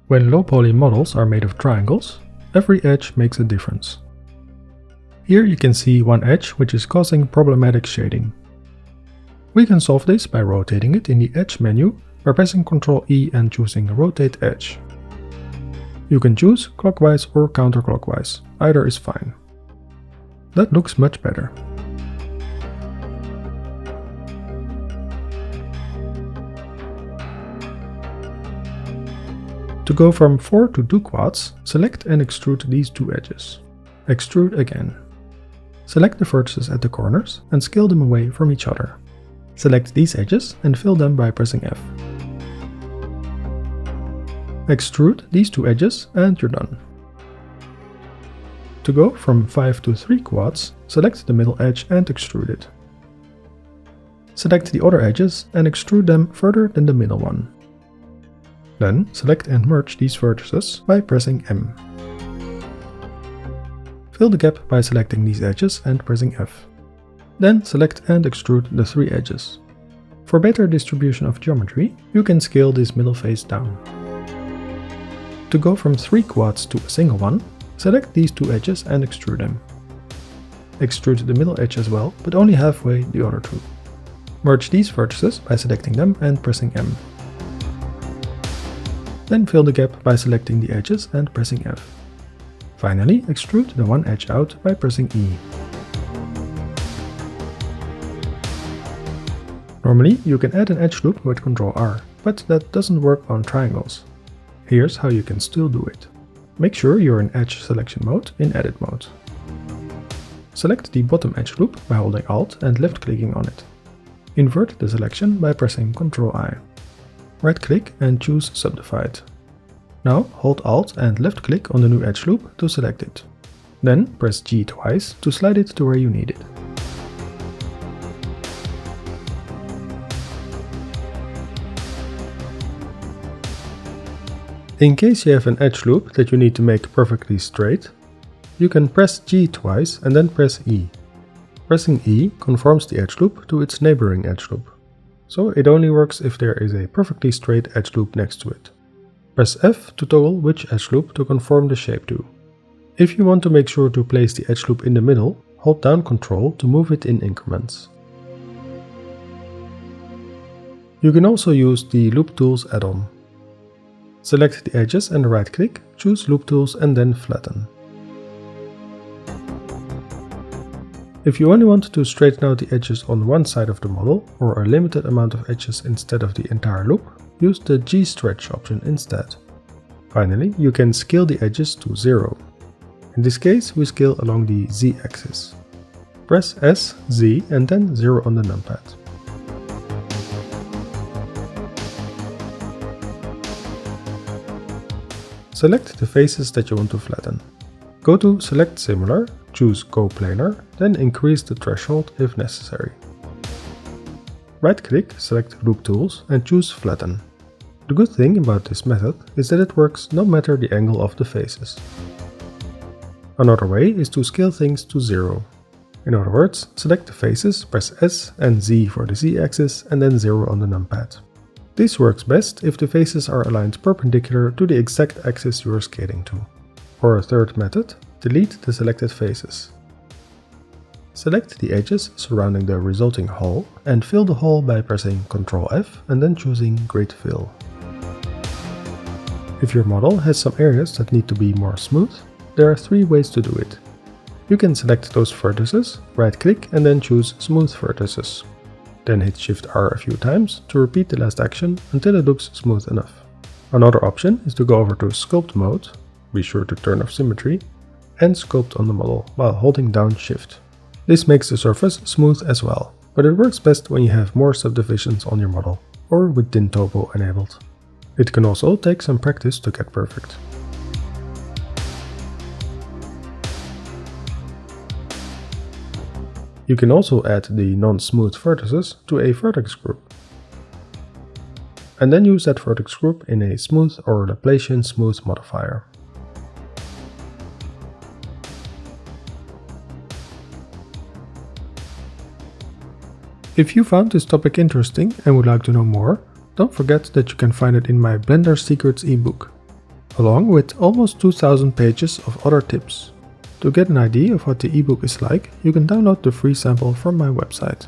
When low-poly models are made of triangles, every edge makes a difference. Here you can see one edge which is causing problematic shading. We can solve this by rotating it in the Edge menu by pressing Ctrl E and choosing Rotate Edge. You can choose clockwise or counterclockwise, either is fine. That looks much better. To go from 4 to 2 quads, select and extrude these two edges. Extrude again. Select the vertices at the corners and scale them away from each other. Select these edges and fill them by pressing F. Extrude these two edges and you're done. To go from 5 to 3 quads, select the middle edge and extrude it. Select the other edges and extrude them further than the middle one. Then select and merge these vertices by pressing M. Fill the gap by selecting these edges and pressing F. Then select and extrude the 3 edges. For better distribution of geometry, you can scale this middle face down. To go from 3 quads to a single one, select these 2 edges and extrude them. Extrude the middle edge as well, but only halfway the other 2. Merge these vertices by selecting them and pressing M. Then fill the gap by selecting the edges and pressing F. Finally, extrude the one edge out by pressing E. Normally, you can add an edge loop with Ctrl R, but that doesn't work on triangles. Here's how you can still do it. Make sure you're in Edge Selection mode in Edit mode. Select the bottom edge loop by holding Alt and left-clicking on it. Invert the selection by pressing Ctrl I. Right-click and choose Subdivide. Now hold Alt and left-click on the new edge loop to select it. Then press G twice to slide it to where you need it. In case you have an edge loop that you need to make perfectly straight, you can press G twice and then press E. Pressing E conforms the edge loop to its neighboring edge loop. So it only works if there is a perfectly straight edge loop next to it. Press F to toggle which edge loop to conform the shape to. If you want to make sure to place the edge loop in the middle, hold down Ctrl to move it in increments. You can also use the Loop Tools add-on. Select the edges and right-click, choose Loop Tools and then Flatten. If you only want to straighten out the edges on one side of the model, or a limited amount of edges instead of the entire loop, use the G-stretch option instead. Finally, you can scale the edges to 0. In this case, we scale along the Z-axis. Press S, Z and then 0 on the numpad. Select the faces that you want to flatten. Go to Select Similar, choose Go Planar, then increase the threshold if necessary. Right-click, select Loop Tools and choose Flatten. The good thing about this method is that it works no matter the angle of the faces. Another way is to scale things to 0. In other words, select the faces, press S and Z for the Z-axis and then 0 on the numpad. This works best if the faces are aligned perpendicular to the exact axis you are scaling to. For a third method, delete the selected faces. Select the edges surrounding the resulting hole and fill the hole by pressing Ctrl F and then choosing Grid Fill. If your model has some areas that need to be more smooth, there are 3 ways to do it. You can select those vertices, right-click and then choose Smooth Vertices. Then hit Shift R a few times to repeat the last action until it looks smooth enough. Another option is to go over to Sculpt mode, be sure to turn off symmetry, and sculpt on the model while holding down Shift. This makes the surface smooth as well, but it works best when you have more subdivisions on your model, or with Thin Topo enabled. It can also take some practice to get perfect. You can also add the non-smooth vertices to a vertex group, and then use that vertex group in a Smooth or Laplacian Smooth modifier. If you found this topic interesting and would like to know more, don't forget that you can find it in my Blender Secrets ebook. along with almost 2000 pages of other tips. To get an idea of what the ebook is like, you can download the free sample from my website.